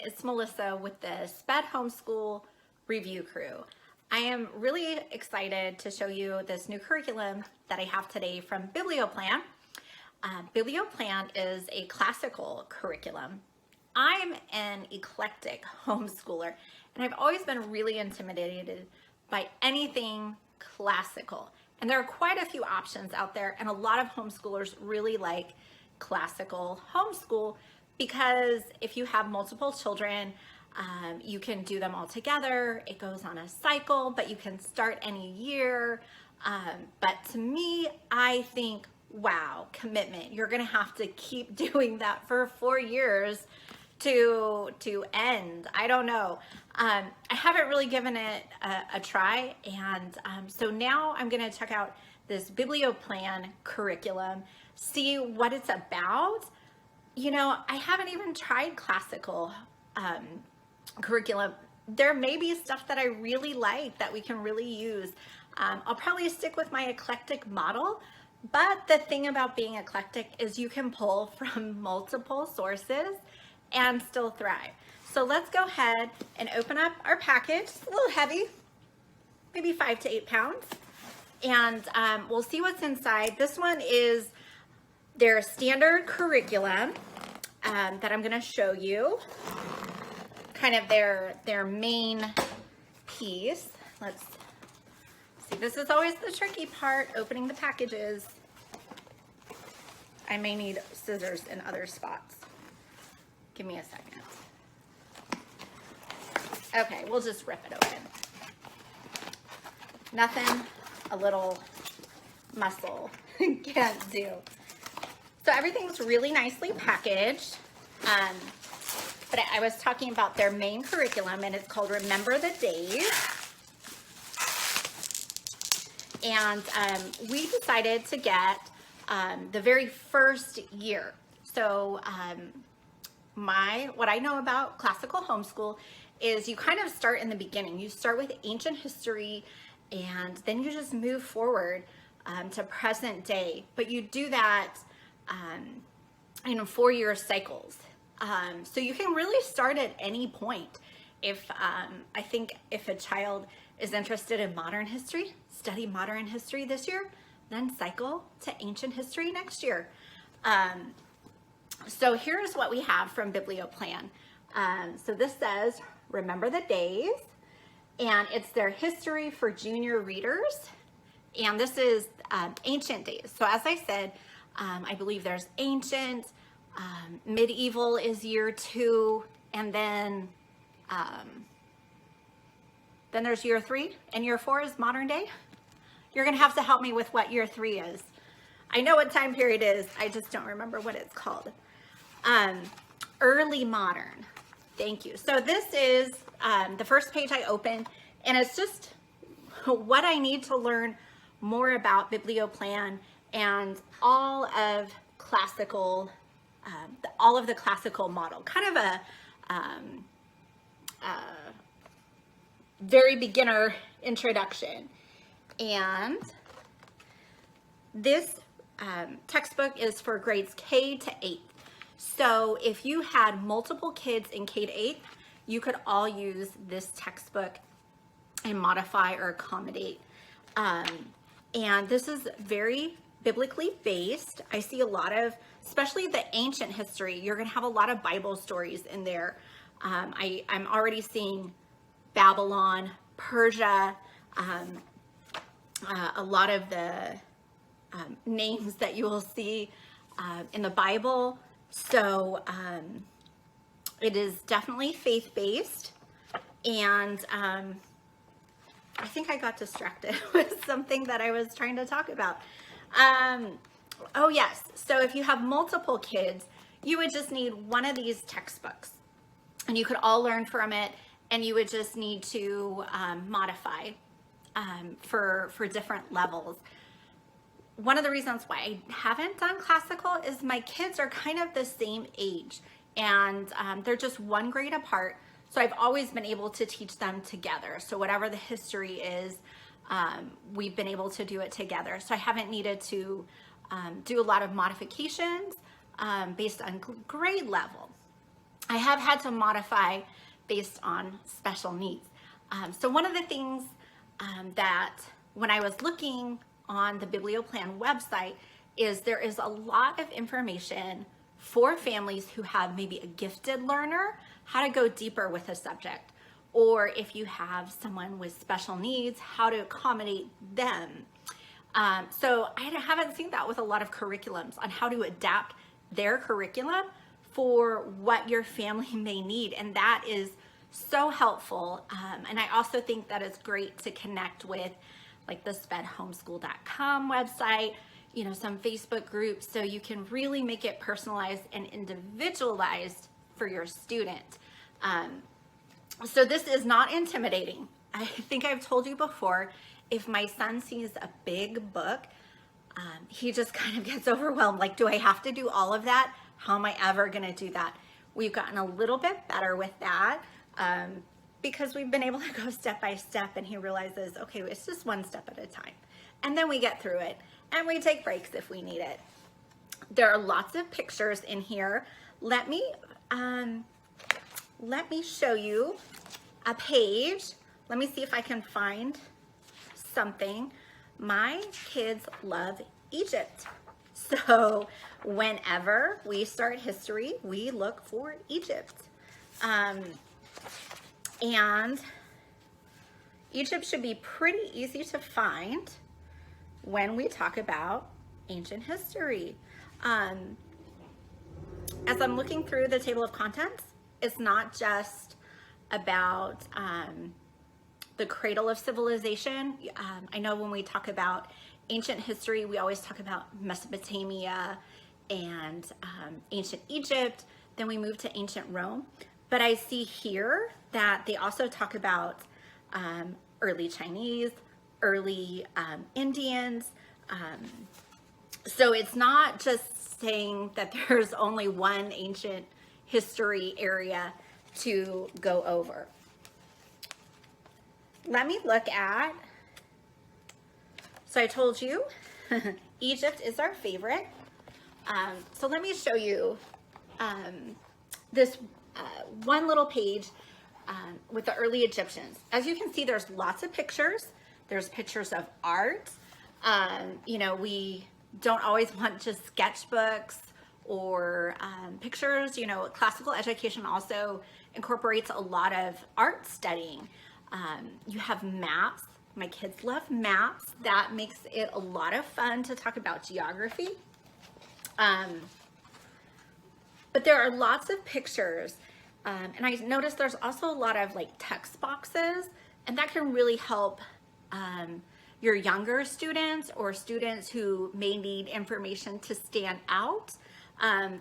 It's Melissa with the SPED Homeschool Review Crew. I am really excited to show you this new curriculum that I have today from BiblioPlan. BiblioPlan is a classical curriculum. I'm an eclectic homeschooler, and I've always been really intimidated by anything classical. And there are quite a few options out there, and a lot of homeschoolers really like classical homeschool because if you have multiple children, you can do them all together. It goes on a cycle, but you can start any year. But to me, I think, wow, commitment. You're gonna have to keep doing that for 4 years to end. I don't know. I haven't really given it a try, and so now I'm gonna check out this BiblioPlan curriculum, see what it's about. You know, I haven't even tried classical curriculum. There may be stuff that I really like that we can really use. I'll probably stick with my eclectic model, but the thing about being eclectic is you can pull from multiple sources and still thrive. So let's go ahead and open up our package. It's a little heavy, maybe 5 to 8 pounds. And we'll see what's inside. This one is their standard curriculum that I'm gonna show you. Kind of their main piece. Let's see, this is always the tricky part, opening the packages. I may need scissors in other spots. Give me a second. Okay, we'll just rip it open. Nothing a little muscle can't do. So everything's really nicely packaged. But I was talking about their main curriculum, and it's called Remember the Days. And we decided to get the very first year. So what I know about classical homeschool is you kind of start in the beginning. You start with ancient history, and then you just move forward to present day. But you do that in 4-year cycles. So you can really start at any point. If I think if a child is interested in modern history, study modern history this year, then cycle to ancient history next year. So here's what we have from BiblioPlan. So this says, Remember the Days, and it's their history for junior readers. And this is ancient days. So as I said, I believe there's ancient, medieval is year 2, and then there's year 3, and year 4 is modern day. You're gonna have to help me with what year 3 is. I know what time period is, I just don't remember what it's called. Early modern, thank you. So this is the first page I opened, and it's just what I need to learn more about BiblioPlan and all of the classical model, kind of a very beginner introduction. And this textbook is for grades K to 8. So if you had multiple kids in K to 8, you could all use this textbook and modify or accommodate. And this is very biblically based. I see a lot of, especially the ancient history, you're gonna have a lot of Bible stories in there. I'm already seeing Babylon, Persia, a lot of the names that you will see in the Bible. So it is definitely faith-based, and I think I got distracted with something that I was trying to talk about. Oh yes, so if you have multiple kids, you would just need one of these textbooks, and you could all learn from it, and you would just need to modify for different levels. One of the reasons why I haven't done classical is my kids are kind of the same age, and they're just 1 grade apart. So I've always been able to teach them together. So whatever the history is, we've been able to do it together. So I haven't needed to do a lot of modifications based on grade level. I have had to modify based on special needs. So one of the things that when I was looking on the BiblioPlan website is there is a lot of information for families who have maybe a gifted learner, how to go deeper with a subject, or if you have someone with special needs, how to accommodate them. So I haven't seen that with a lot of curriculums on how to adapt their curriculum for what your family may need, and that is so helpful. And I also think that it's great to connect with like the SPEDHomeschool.com website, you know, some Facebook groups, so you can really make it personalized and individualized for your student. So this is not intimidating. I think I've told you before, if my son sees a big book, he just kind of gets overwhelmed. Like, do I have to do all of that? How am I ever gonna do that? We've gotten a little bit better with that because we've been able to go step by step, and he realizes, okay, it's just one step at a time. And then we get through it, and we take breaks if we need it. There are lots of pictures in here. Let me show you a page. Let me see if I can find something. My kids love Egypt. So whenever we start history, we look for Egypt. And Egypt should be pretty easy to find when we talk about ancient history. As I'm looking through the table of contents, it's not just about the cradle of civilization. I know when we talk about ancient history, we always talk about Mesopotamia and ancient Egypt, then we move to ancient Rome. But I see here that they also talk about early Chinese, early Indians. So it's not just saying that there's only one ancient history area to go over. Let me look at, so I told you Egypt is our favorite. So let me show you this one little page with the early Egyptians. As you can see, there's lots of pictures. There's pictures of art. You know, we don't always want just sketchbooks or pictures. You know, classical education also incorporates a lot of art studying. You have maps. My kids love maps. That makes it a lot of fun to talk about geography. But there are lots of pictures. And I noticed there's also a lot of like text boxes, and that can really help your younger students or students who may need information to stand out.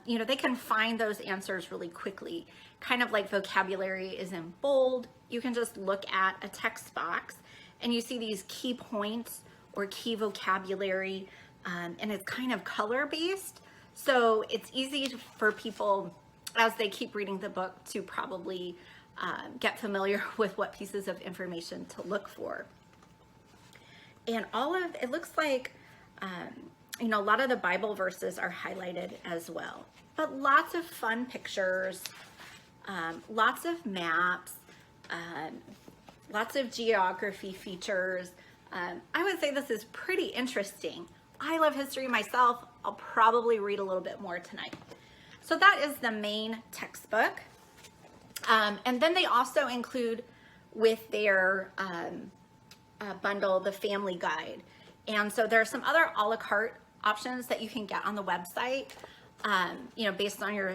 You know, they can find those answers really quickly. Kind of like vocabulary is in bold. You can just look at a text box and you see these key points or key vocabulary, and it's kind of color based. So it's easy for people as they keep reading the book to probably get familiar with what pieces of information to look for. And it looks like, you know, a lot of the Bible verses are highlighted as well, but lots of fun pictures, lots of maps, lots of geography features. I would say this is pretty interesting. I love history myself. I'll probably read a little bit more tonight. So that is the main textbook. And then they also include with their bundle the family guide. And so there are some other a la carte options that you can get on the website, you know, based on your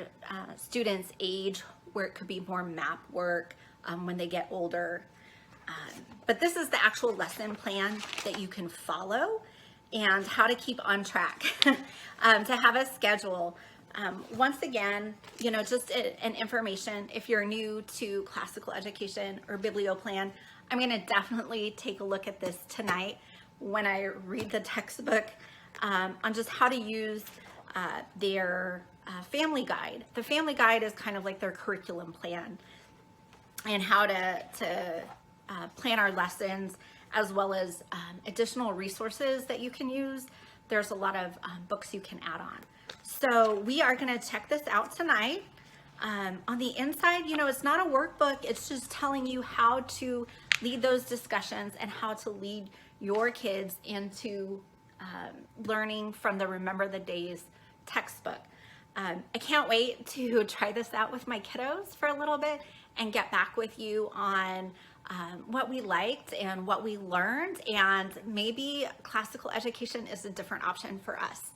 student's age, where it could be more map work when they get older. But this is the actual lesson plan that you can follow and how to keep on track, to have a schedule. Once again, you know, just an information, if you're new to classical education or BiblioPlan, I'm going to definitely take a look at this tonight when I read the textbook on just how to use their family guide. The family guide is kind of like their curriculum plan and how to plan our lessons, as well as additional resources that you can use. There's a lot of books you can add on. So we are going to check this out tonight. On the inside, you know, it's not a workbook. It's just telling you how to lead those discussions and how to lead your kids into learning from the Remember the Days textbook. I can't wait to try this out with my kiddos for a little bit and get back with you on what we liked and what we learned, and maybe classical education is a different option for us.